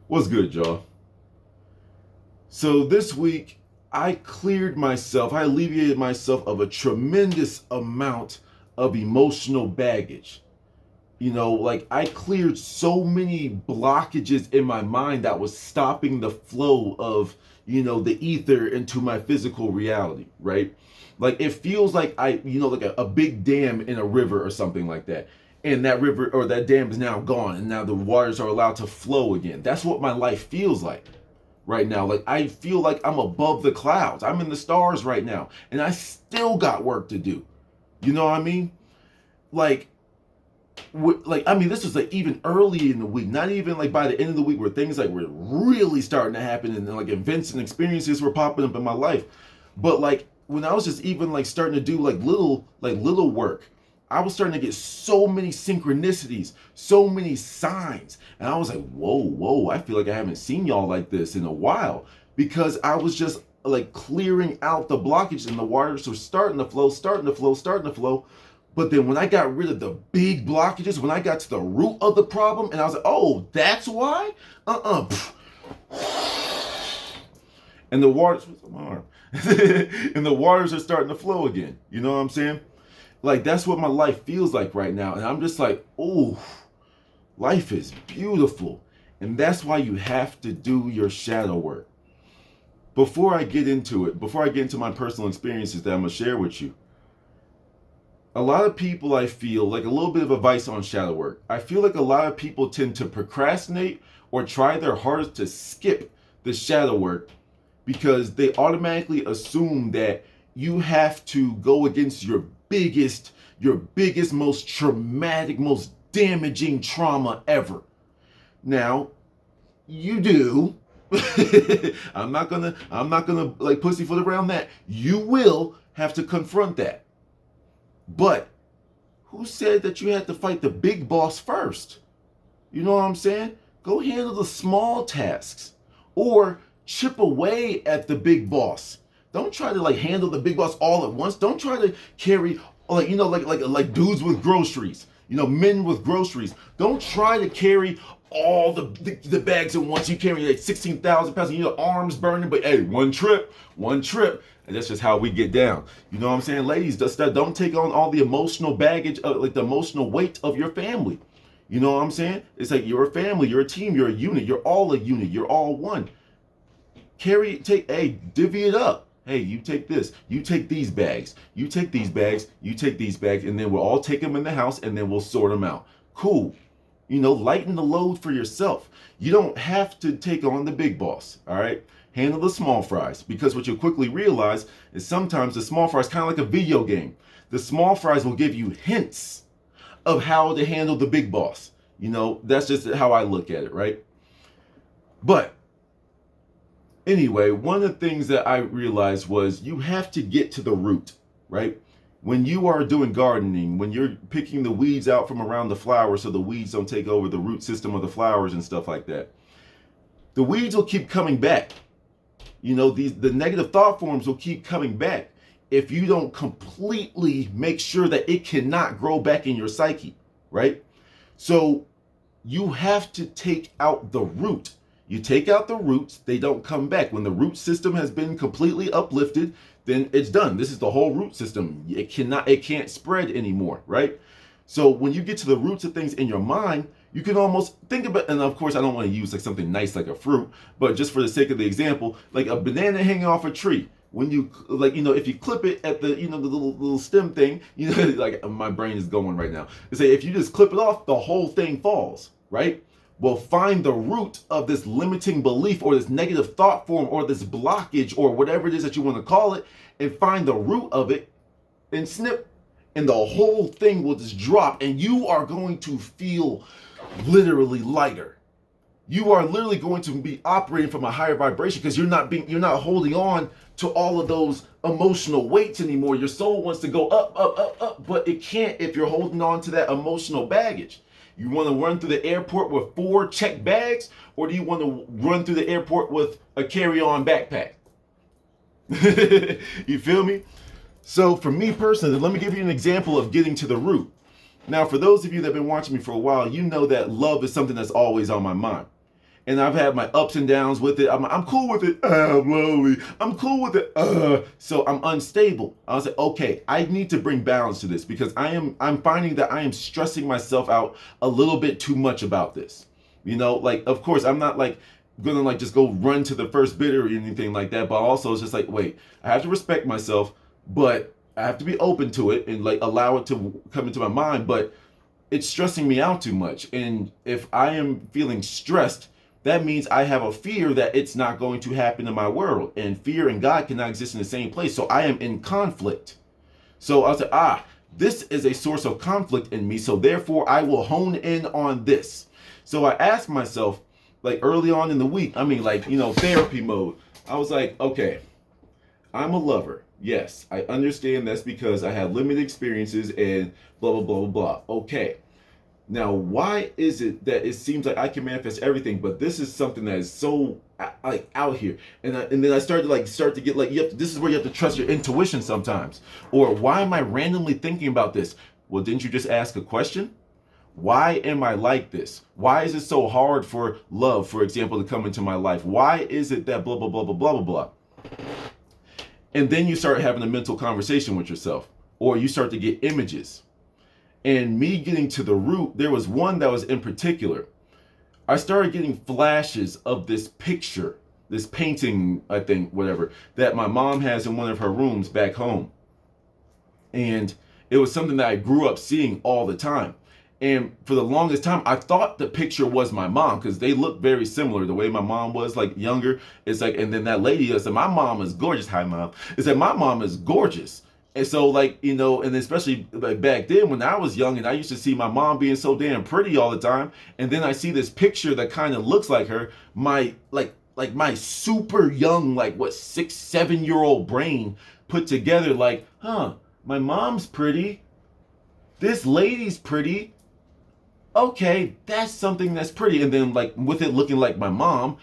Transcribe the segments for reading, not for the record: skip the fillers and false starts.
What's good, y'all? So this week, I cleared myself, I alleviated myself of a tremendous amount of emotional baggage. Like I cleared so many blockages in my mind that was stopping the flow of, the ether into my physical reality, right? Like it feels like like a big dam in a river or something like that. And that river or that dam is now gone and now the waters are allowed to flow again. That's what my life feels like right now. Like I feel like I'm above the clouds. I'm in the stars right now. And I still got work to do. You know what I mean? Like this was like even early in the week, not even like by the end of the week where things like were really starting to happen and like events and experiences were popping up in my life. But like when I was just even like starting to do like little work, I was starting to get so many synchronicities, so many signs. And I was like, whoa, I feel like I haven't seen y'all like this in a while. Because I was just like clearing out the blockage and the waters were starting to flow, starting to flow, starting to flow. But then when I got rid of the big blockages, when I got to the root of the problem, and I was like, oh, that's why? And the waters, and the waters are starting to flow again. You know what I'm saying? Like, that's what my life feels like right now. And I'm just like, oh, life is beautiful. And that's why you have to do your shadow work. Before I get into it, before I get into my personal experiences that I'm going to share with you, a lot of people, I feel like a little bit of advice on shadow work. I feel like a lot of people tend to procrastinate or try their hardest to skip the shadow work because they automatically assume that you have to go against your biggest, most traumatic, most damaging trauma ever. Now, you do. I'm not gonna like pussyfoot around that. You will have to confront that. But who said that you had to fight the big boss first? You know what I'm saying? Go handle the small tasks or chip away at the big boss. Don't try to like handle the big boss all at once. Don't try to carry like dudes with groceries. Men with groceries. Don't try to carry all the bags at once. You carry like 16,000 pounds and your arms burning, but hey, one trip. And that's just how we get down. You know what I'm saying? Ladies, don't take on all the emotional baggage, like the emotional weight of your family. You know what I'm saying? It's like you're a family, you're a team, you're a unit, you're all a unit, you're all one. Divvy it up. Hey, you take this, you take these bags, you take these bags, you take these bags, and then we'll all take them in the house and then we'll sort them out. Cool. Lighten the load for yourself. You don't have to take on the big boss, all right? Handle the small fries, because what you'll quickly realize is sometimes the small fries, kind of like a video game, the small fries will give you hints of how to handle the big boss. That's just how I look at it, right? But anyway, one of the things that I realized was you have to get to the root, right? When you are doing gardening, when you're picking the weeds out from around the flowers so the weeds don't take over the root system of the flowers and stuff like that, the weeds will keep coming back. The negative thought forms will keep coming back if you don't completely make sure that it cannot grow back in your psyche, right? So you have to take out the root. You take out the roots, they don't come back. When the root system has been completely uplifted, then it's done. This is the whole root system. It can't spread anymore, right? So when you get to the roots of things in your mind, you can almost think about, and of course I don't want to use like something nice like a fruit, but just for the sake of the example, like a banana hanging off a tree. When you if you clip it at the the little stem thing, like my brain is going right now. They say if you just clip it off, the whole thing falls, right? Well, find the root of this limiting belief or this negative thought form or this blockage or whatever it is that you want to call it, and find the root of it and snip, and the whole thing will just drop, and you are going to feel literally lighter. You are literally going to be operating from a higher vibration because you're not holding on to all of those emotional weights anymore. Your soul wants to go up, up, up, up, but it can't if you're holding on to that emotional baggage. You want to run through the airport with 4 checked bags, or do you want to run through the airport with a carry-on backpack? You feel me? So for me personally, let me give you an example of getting to the root. Now, for those of you that have been watching me for a while, you know that love is something that's always on my mind. And I've had my ups and downs with it. I'm cool with it. I'm lonely. I'm cool with it. So I'm unstable. I was like, okay, I need to bring balance to this because I'm finding that I am stressing myself out a little bit too much about this. Like, of course, I'm not like gonna like just go run to the first bidder or anything like that. But also it's just like, wait, I have to respect myself, but I have to be open to it and like allow it to come into my mind. But it's stressing me out too much. And if I am feeling stressed, that means I have a fear that it's not going to happen in my world. And fear and God cannot exist in the same place. So I am in conflict. So I was like, this is a source of conflict in me. So therefore, I will hone in on this. So I asked myself, like early on in the week, therapy mode. I was like, okay, I'm a lover. Yes, I understand that's because I had limited experiences and blah, blah, blah, blah, blah. Okay. Now, why is it that it seems like I can manifest everything, but this is something that is so like out here? And then I started to get like, this is where you have to trust your intuition sometimes. Or why am I randomly thinking about this? Well, didn't you just ask a question? Why am I like this? Why is it so hard for love, for example, to come into my life? Why is it that blah, blah, blah, blah, blah, blah, blah? And then you start having a mental conversation with yourself, or you start to get images. And me getting to the root, there was one that was in particular. I started getting flashes of this picture, this painting, I think, whatever, that my mom has in one of her rooms back home. And it was something that I grew up seeing all the time. And for the longest time, I thought the picture was my mom because they look very similar. The way my mom was like younger, it's like, and then that lady, I said, my mom is gorgeous. Hi, mom. It's like, my mom is gorgeous. And so like, and especially like back then when I was young and I used to see my mom being so damn pretty all the time. And then I see this picture that kind of looks like her, my my super young, 6, 7-year-old brain put together like, my mom's pretty. This lady's pretty. Okay, that's something that's pretty. And then like with it looking like my mom,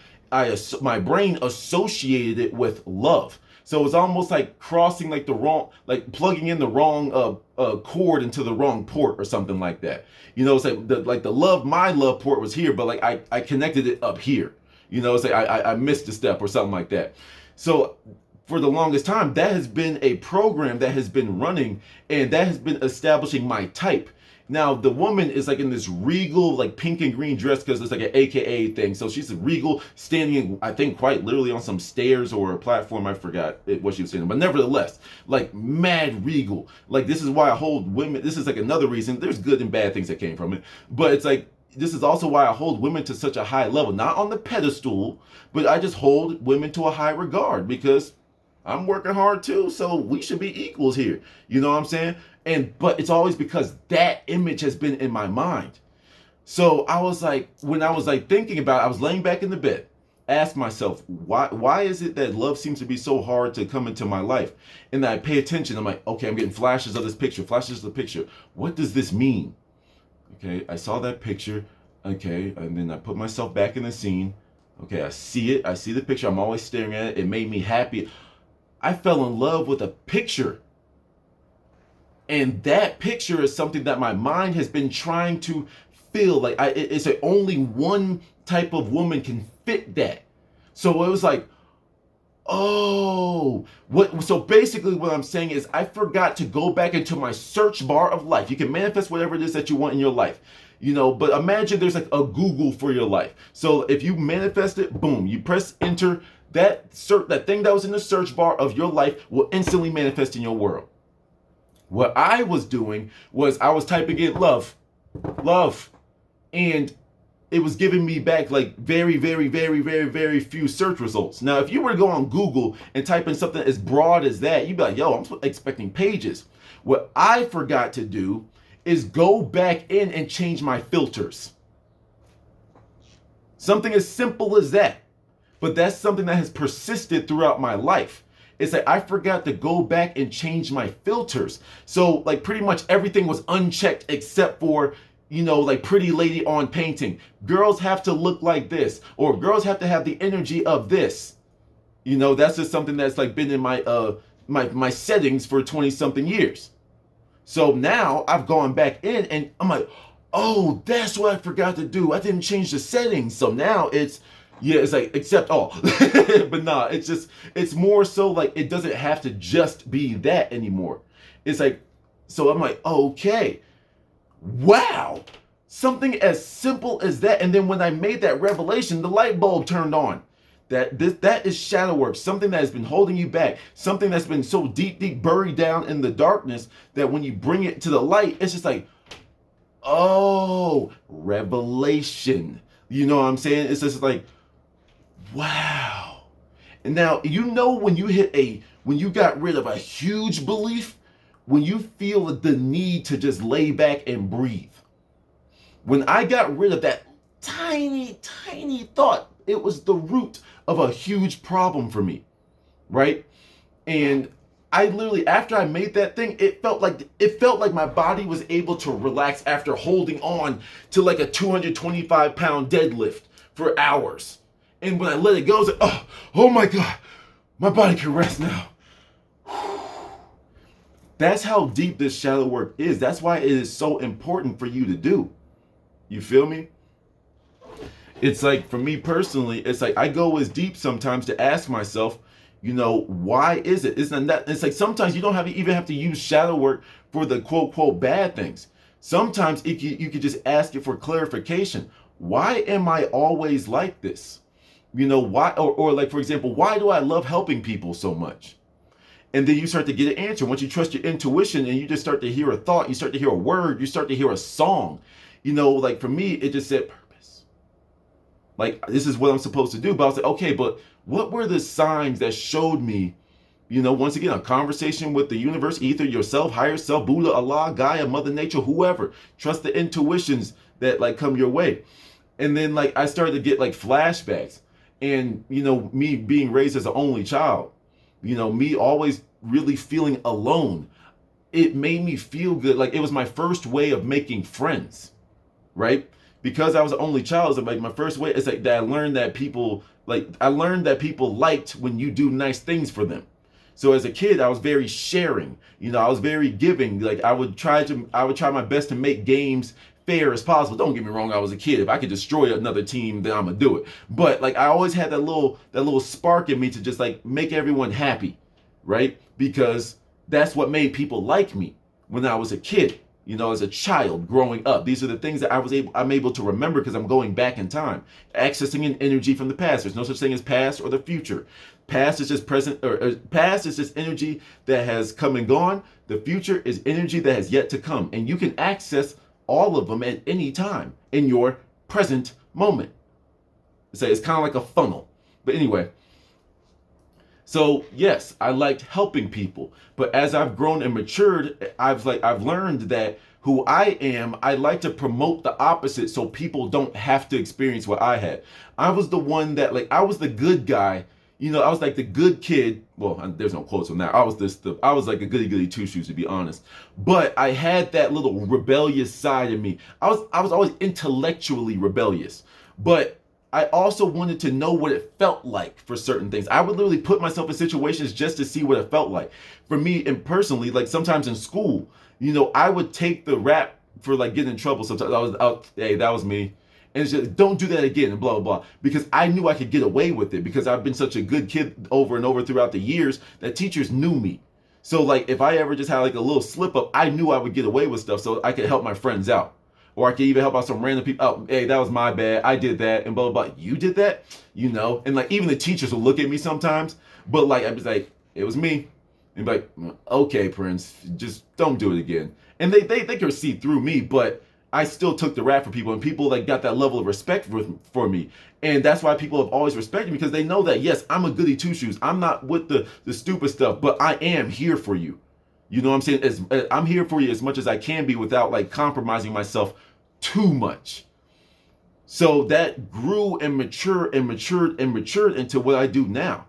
my brain associated it with love. So it's almost like crossing like the wrong, like plugging in the wrong cord into the wrong port or something like that. It's like my love port was here, but like I connected it up here. It's like I missed a step or something like that. So for the longest time, that has been a program that has been running and that has been establishing my type. Now, the woman is like in this regal, like pink and green dress because it's like an AKA thing. So she's regal, standing, I think, quite literally on some stairs or a platform. I forgot what she was saying. But nevertheless, like mad regal. Like this is why I hold women. This is like another reason. There's good and bad things that came from it. But it's like, this is also why I hold women to such a high level. Not on the pedestal, but I just hold women to a high regard because I'm working hard too, so we should be equals here. You know what I'm saying? But it's always because that image has been in my mind. So I was like, when I was like thinking about it, I was laying back in the bed, asked myself, why is it that love seems to be so hard to come into my life? And then I pay attention. I'm like, okay, I'm getting flashes of this picture, flashes of the picture. What does this mean? Okay, I saw that picture. Okay, and then I put myself back in the scene. Okay, I see it. I see the picture. I'm always staring at it. It made me happy. I fell in love with a picture. And that picture is something that my mind has been trying to fill. Like it's like only one type of woman can fit that. So it was like, so basically what I'm saying is I forgot to go back into my search bar of life. You can manifest whatever it is that you want in your life. But imagine there's like a Google for your life. So if you manifest it, boom, you press enter, that thing that was in the search bar of your life will instantly manifest in your world. What I was doing was I was typing in love, and it was giving me back like very, very, very, very, very few search results. Now, if you were to go on Google and type in something as broad as that, you'd be like, yo, I'm expecting pages. What I forgot to do is go back in and change my filters. Something as simple as that. But that's something that has persisted throughout my life. It's like I forgot to go back and change my filters. So like pretty much everything was unchecked except for, like pretty lady on painting. Girls have to look like this, or girls have to have the energy of this. That's just something that's like been in my settings for 20 something years. So now I've gone back in and I'm like, oh, that's what I forgot to do. I didn't change the settings. So now it's like, accept all. But nah, it's more so like, it doesn't have to just be that anymore. It's like, so I'm like, okay, wow. Something as simple as that. And then when I made that revelation, the light bulb turned on. That is shadow work, something that has been holding you back, something that's been so deep buried down in the darkness that when you bring it to the light, it's just like, oh, revelation. You know what I'm saying? It's just like, wow. And now, when you got rid of a huge belief, when you feel the need to just lay back and breathe. When I got rid of that tiny thought, it was the root of a huge problem for me, right? And I literally, after I made that thing, it felt like my body was able to relax after holding on to like a 225-pound deadlift for hours. And when I let it go, I was like, oh my God, my body can rest now. That's how deep this shadow work is. That's why it is so important for you to do. You feel me? It's like, for me personally, it's like I go as deep sometimes to ask myself, why is it? It's like sometimes you don't even have to use shadow work for the quote bad things. Sometimes you could just ask it for clarification. Why am I always like this? Why, or like, for example, why do I love helping people so much? And then you start to get an answer. Once you trust your intuition and you just start to hear a thought, you start to hear a word, you start to hear a song. Like for me, it just said purpose. Like, this is what I'm supposed to do. But I was like, okay, but what were the signs that showed me, once again, a conversation with the universe, either yourself, higher self, Buddha, Allah, Gaia, Mother Nature, whoever. Trust the intuitions that like come your way. And then like I started to get like flashbacks. And, me being raised as an only child, me always really feeling alone. It made me feel good. Like, it was my first way of making friends, right? Because I was the only child, it's like my first way. It's like that I learned that people liked when you do nice things for them. So as a kid, I was very sharing. I was very giving. Like, I would try my best to make games fair as possible. Don't get me wrong, I was a kid. If I could destroy another team, then I'm gonna do it. But like, I always had that little spark in me to just like make everyone happy, right? Because that's what made people like me when I was a kid. As a child growing up. These are the things that I'm able to remember because I'm going back in time, accessing an energy from the past. There's no such thing as past or the future. Past is just present, or past is just energy that has come and gone. The future is energy that has yet to come, and you can access all of them at any time in your present moment. So it's kind of like a funnel. But anyway, so yes, I liked helping people, but as I've grown and matured, I've learned that who I am, I like to promote the opposite so people don't have to experience what I had. I was the one that I was the good guy. I was like the good kid. Well, there's no quotes on that. I was like a goody two shoes, to be honest. But I had that little rebellious side of me. I was always intellectually rebellious, but I also wanted to know what it felt like for certain things. I would literally put myself in situations just to see what it felt like. For me, and personally, like sometimes in school, I would take the rap for like getting in trouble. Sometimes I was out, hey, that was me. And it's just, don't do that again, and blah, blah, blah. Because I knew I could get away with it because I've been such a good kid over and over throughout the years that teachers knew me. So like, if I ever just had like a little slip up, I knew I would get away with stuff so I could help my friends out. Or I could even help out some random people. Oh, hey, that was my bad. I did that, and blah, blah, blah. You did that? And like, even the teachers will look at me sometimes, but like, I was like, it was me. And be like, okay, Prince, just don't do it again. And they could see through me, but I still took the rap for people, and people like got that level of respect for me. And that's why people have always respected me, because they know that, yes, I'm a goody two shoes. I'm not with the stupid stuff, but I am here for you. You know what I'm saying? I'm here for you as much as I can be without like compromising myself too much. So that grew and matured into what I do now.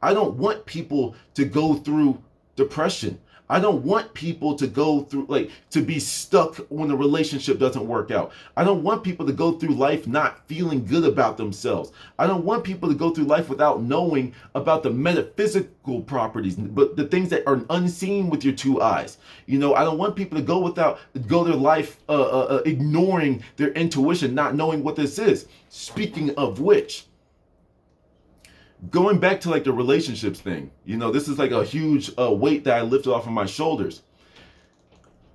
I don't want people to go through depression. I don't want people to go through, like, to be stuck when the relationship doesn't work out. I don't want people to go through life not feeling good about themselves. I don't want people to go through life without knowing about the metaphysical properties, but the things that are unseen with your two eyes. You know, I don't want people to go their life ignoring their intuition, not knowing what this is. Speaking of which, going back to like the relationships thing, you know, this is like a huge weight that I lifted off of my shoulders.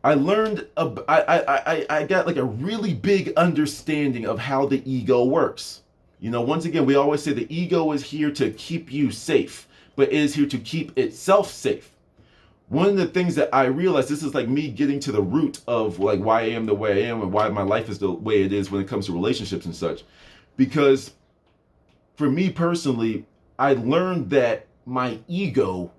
I learned, I got like a really big understanding of how the ego works. You know, once again, we always say the ego is here to keep you safe, but it is here to keep itself safe. One of the things that I realized, this is like me getting to the root of like why I am the way I am and why my life is the way it is when it comes to relationships and such. Because for me personally, I learned that my ego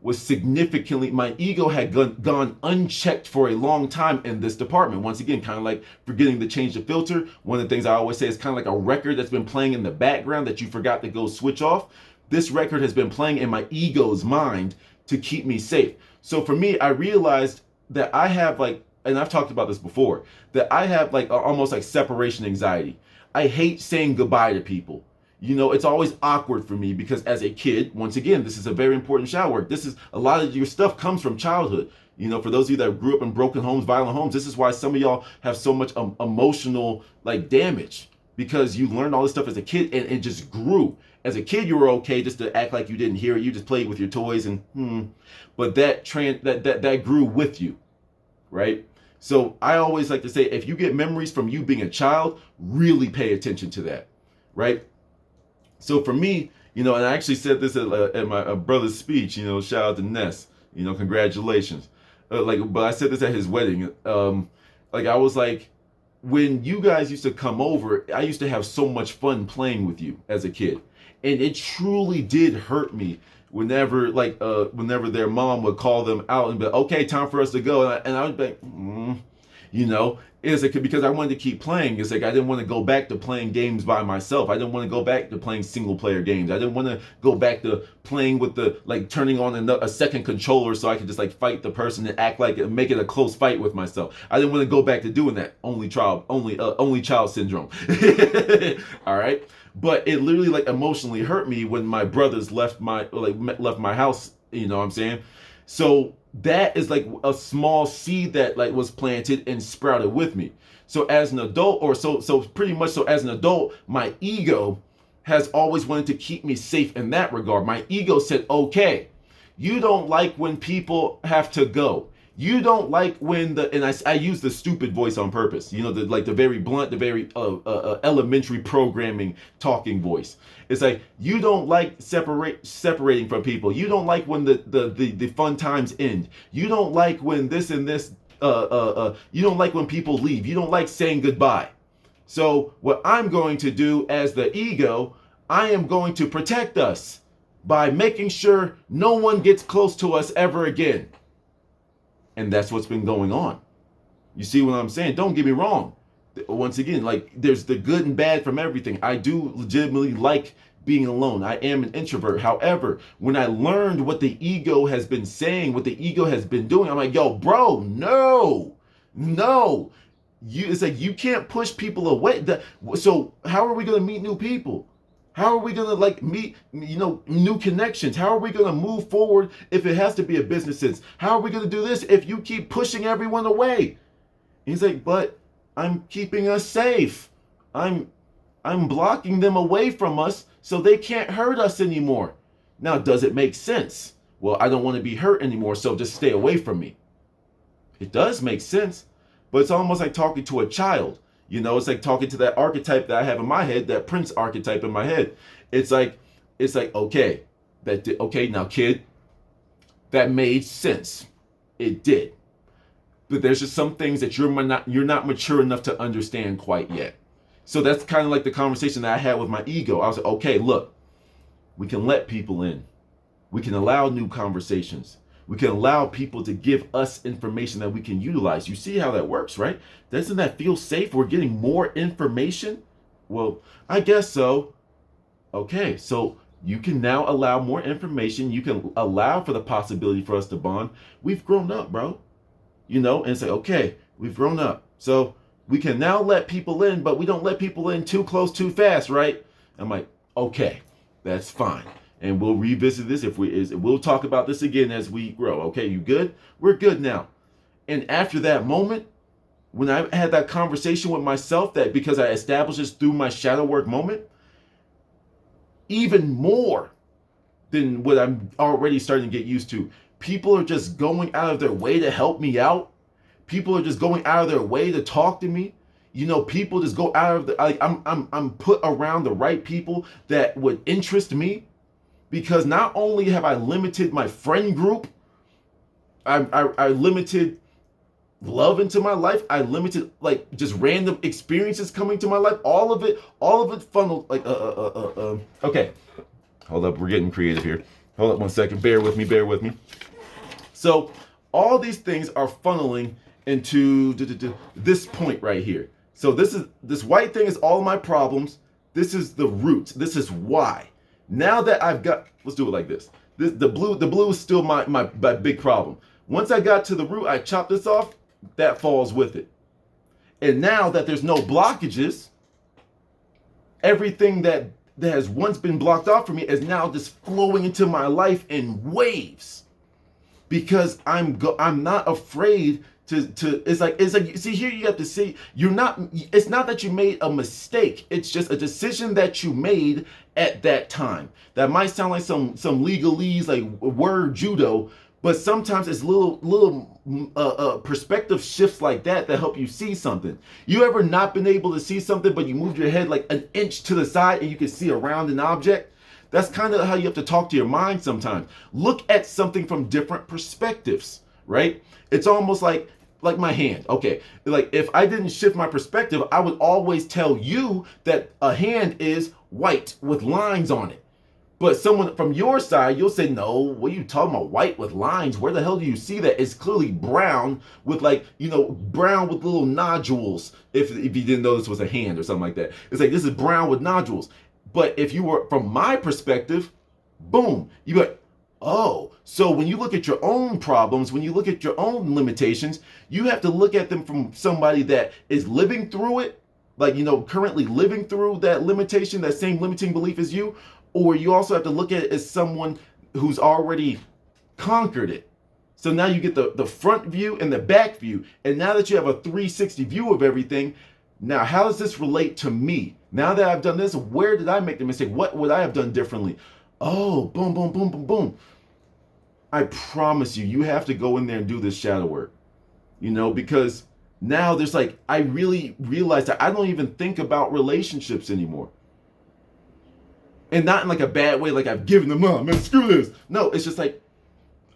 had gone unchecked for a long time in this department. Once again, kind of like forgetting to change the filter. One of the things I always say is kind of like a record that's been playing in the background that you forgot to go switch off. This record has been playing in my ego's mind to keep me safe. So for me, I realized that I have like, and I've talked about this before, that I have like almost like separation anxiety. I hate saying goodbye to people. You know, it's always awkward for me because as a kid, once again, this is a very important shadow work. This is a lot of your stuff comes from childhood. You know, for those of you that grew up in broken homes, violent homes, this is why some of y'all have so much emotional like damage, because you learned all this stuff as a kid and it just grew. As a kid, you were okay just to act like you didn't hear it. You just played with your toys but that grew with you, right? So I always like to say, if you get memories from you being a child, really pay attention to that, right? So for me, you know, and I actually said this at my brother's speech, you know, shout out to Ness, you know, congratulations. But I said this at his wedding. Like I was like, when you guys used to come over, I used to have so much fun playing with you as a kid. And it truly did hurt me whenever their mom would call them out and be like, okay, time for us to go. And I would be like, you know, it's like, because I wanted to keep playing. It's like I didn't want to go back to playing games by myself. I didn't want to go back to playing single player games. I didn't want to go back to playing with turning on a second controller so I could just like fight the person and act like make it a close fight with myself. I didn't want to go back to doing that. Only child syndrome. All right. But it literally like emotionally hurt me when my brothers left my house. You know what I'm saying? So that is like a small seed that like was planted and sprouted with me. So as an adult, so pretty much so as an adult, my ego has always wanted to keep me safe in that regard. My ego said, okay, you don't like when people have to go. You don't like when I use the stupid voice on purpose, you know, the very blunt, the very elementary programming talking voice. It's like, you don't like separating from people. You don't like when the fun times end. You don't like when this and this, you don't like when people leave. You don't like saying goodbye. So what I'm going to do as the ego, I am going to protect us by making sure no one gets close to us ever again. And that's what's been going on. You see what I'm saying? Don't get me wrong. Once again, like there's the good and bad from everything. I do legitimately like being alone. I am an introvert. However, when I learned what the ego has been saying, what the ego has been doing, I'm like, yo, bro, no. It's like you can't push people away. So how are we going to meet new people? How are we going to like meet, you know, new connections? How are we going to move forward if it has to be a business sense? How are we going to do this if you keep pushing everyone away? He's like, but I'm keeping us safe. I'm blocking them away from us so they can't hurt us anymore. Now, does it make sense? Well, I don't want to be hurt anymore, so just stay away from me. It does make sense, but it's almost like talking to a child. You know, it's like talking to that archetype that I have in my head, that Prince archetype in my head. It's like, okay, now kid, that made sense. It did. But there's just some things that you're not mature enough to understand quite yet. So that's kind of like the conversation that I had with my ego. I was like, okay, look, we can let people in. We can allow new conversations. We can allow people to give us information that we can utilize. You see how that works, right? Doesn't that feel safe? We're getting more information? Well, I guess so. Okay, so You can now allow more information. You can allow for the possibility for us to bond. We've grown up, bro. And say, okay, we've grown up. So we can now let people in, but we don't let people in too close, too fast, right? I'm like, okay, that's fine. And we'll revisit this we'll talk about this again as we grow. Okay, you good? We're good now. And after that moment, when I had that conversation with myself, that because I established this through my shadow work moment, even more than what I'm already starting to get used to, people are just going out of their way to help me out. People are just going out of their way to talk to me. People just go out of the, like, I'm put around the right people that would interest me, because not only have I limited my friend group, I limited love into my life. I limited like just random experiences coming to my life. All of it funneled like okay. Hold up, we're getting creative here. Hold up 1 second. Bear with me. So all these things are funneling into this point right here. So this white thing is all my problems. This is the root. This is why. Now that I've got, let's do it like this. The blue is still my big problem. Once I got to the root, I chop this off, that falls with it. And now that there's no blockages, everything that has once been blocked off for me is now just flowing into my life in waves. Because I'm not afraid to it's like see, here you have to see, it's not that you made a mistake, it's just a decision that you made at that time. That might sound like some legalese, like word judo, but sometimes it's little perspective shifts like that help you see something. You ever not been able to see something, but you moved your head like an inch to the side and you can see around an object? That's kind of how you have to talk to your mind sometimes. Look at something from different perspectives, right? It's almost like my hand. Okay, like if I didn't shift my perspective, I would always tell you that a hand is white with lines on it. But someone from your side, you'll say, no, what are you talking about? White with lines? Where the hell do you see that? It's clearly brown with brown with little nodules. If you didn't know this was a hand or something like that. It's like, this is brown with nodules. But if you were from my perspective, boom, you go, oh, so when you look at your own problems, when you look at your own limitations, you have to look at them from somebody that is living through it, like, currently living through that limitation, that same limiting belief as you, or you also have to look at it as someone who's already conquered it. So now you get the front view and the back view. And now that you have a 360 view of everything, now how does this relate to me? Now that I've done this, where did I make the mistake? What would I have done differently? Oh, boom, boom, boom, boom, boom. I promise you have to go in there and do this shadow work. Because now there's I really realized that I don't even think about relationships anymore. And not in a bad way, like I've given them up, man, screw this. No, it's just I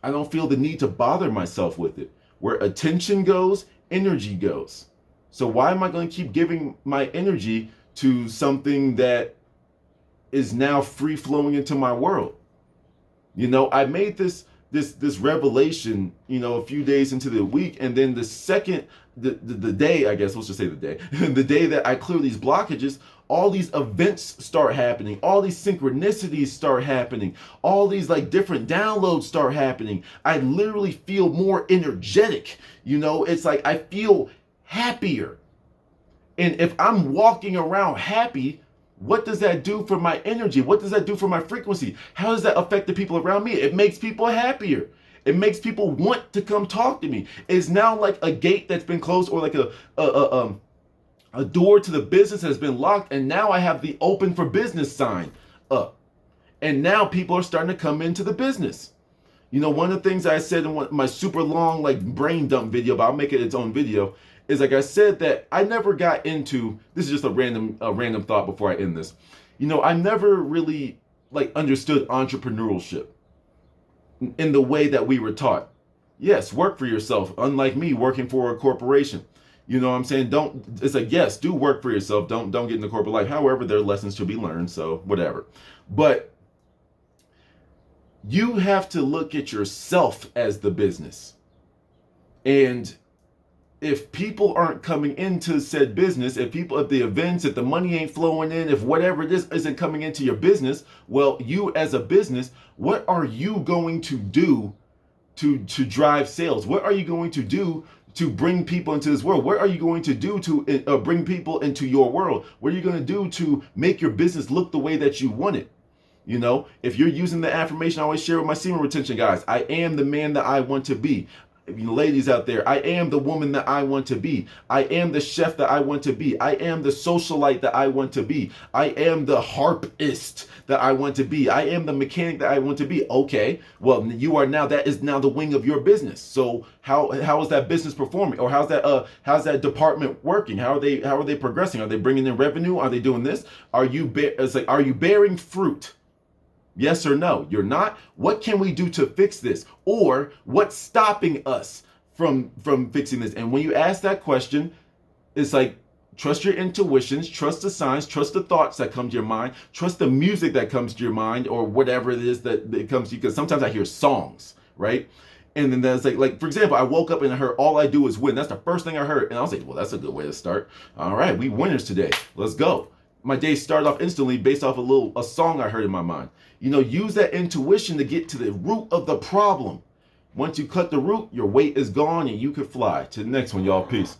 don't feel the need to bother myself with it. Where attention goes, energy goes. So why am I going to keep giving my energy to something that is now free flowing into my world? I made this revelation, a few days into the week, and then the day, I guess, let's just say the day, the day that I clear these blockages, all these events start happening, all these synchronicities start happening, all these different downloads start happening. I literally feel more energetic. It's like I feel happier. And if I'm walking around happy, what does that do for my energy? What does that do for my frequency? How does that affect the people around me? It makes people happier. It makes people want to come talk to me. It's now like a gate that's been closed, or like a door to the business has been locked, and now I have the open for business sign up. And now people are starting to come into the business. One of the things I said in my super long brain dump video, but I'll make it its own video, is I said that I never got into, this is just a random thought before I end this. I never really understood entrepreneurship in the way that we were taught. Yes, work for yourself, unlike me working for a corporation. You know what I'm saying? It's yes, do work for yourself. Don't get into corporate life. However, there are lessons to be learned, so whatever. But you have to look at yourself as the business. And if people aren't coming into said business, if the events, if the money ain't flowing in, if whatever it is isn't coming into your business, well, you as a business, what are you going to do to drive sales? What are you going to do to bring people into this world? What are you going to do to bring people into your world? What are you going to do to make your business look the way that you want it? You know, if you're using the affirmation I always share with my semen retention guys, I am the man that I want to be. You ladies out there, I am the woman that I want to be. I am the chef that I want to be. I am the socialite that I want to be. I am the harpist that I want to be. I am the mechanic that I want to be. Okay, well, that is now the wing of your business. So how is that business performing, or how's that department working? How are they progressing? Are they bringing in revenue? Are they doing this? Are you bearing fruit? Yes or no? You're not? What can we do to fix this? Or what's stopping us from fixing this? And when you ask that question, it's like, trust your intuitions, trust the signs, trust the thoughts that come to your mind, trust the music that comes to your mind, or whatever it is that it comes to you. Because sometimes I hear songs, right? And then that's like, for example, I woke up and I heard All I Do Is Win. That's the first thing I heard. And I was like, well, that's a good way to start. All right, we winners today. Let's go. My day started off instantly based off a song I heard in my mind. You know, use that intuition to get to the root of the problem. Once you cut the root, your weight is gone and you can fly. To the next one, y'all. Peace.